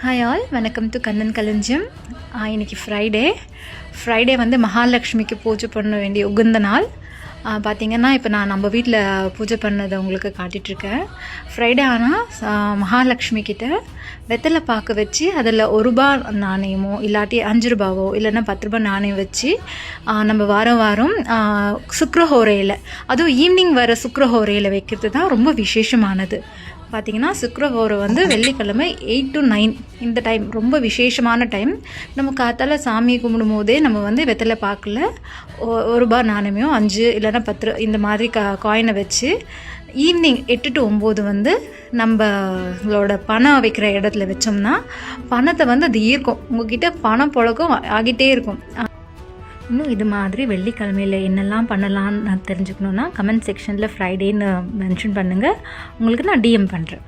Hi all, welcome to Kannan களஞ்சியம். இன்றைக்கி Friday வந்து மகாலட்சுமிக்கு பூஜை பண்ண வேண்டிய உகந்த நாள். பார்த்திங்கன்னா இப்போ நான் நம்ம வீட்டில் பூஜை பண்ணதை உங்களுக்கு காட்டிகிட்ருக்கேன். ஃப்ரைடே ஆனால் மகாலட்சுமி கிட்ட வெத்தலை பாக்கு வச்சு அதில் ₹1 நாணயமோ இல்லாட்டி ₹5 இல்லைன்னா ₹10 நாணயம் வச்சு நம்ம வாரம் சுக்ரஹோரையில், அதுவும் ஈவினிங் வர சுக்ரஹோரையில் வைக்கிறது தான் ரொம்ப விசேஷமானது. பார்த்திங்கன்னா சுக்ரஹோரை வந்து வெள்ளிக்கிழமை 8 to 9 இந்த டைம் ரொம்ப விசேஷமான டைம். நம்ம காத்தால சாமி கும்பிடும் போதே நம்ம வந்து வெத்தலை பாக்கில் ₹1 நாணயமோ 5 இல்லைன்னா 10 இந்த மாதிரி காயினை வச்சு ஈவினிங் 8 to 9 வந்து நம்மளோட பணம் வைக்கிற இடத்துல வச்சோம்னா பணத்தை வந்து அது ஈர்க்கும். உங்ககிட்ட பணம் புழக்கம் ஆகிட்டே இருக்கும். இன்னும் இது மாதிரி வெள்ளிக்கிழமையில் என்னெல்லாம் பண்ணலான்னு நான் தெரிஞ்சுக்கணுன்னா கமெண்ட் செக்ஷனில் ஃப்ரைடேன்னு மென்ஷன் பண்ணுங்கள். உங்களுக்கு நான் டிஎம் பண்ணுறேன்.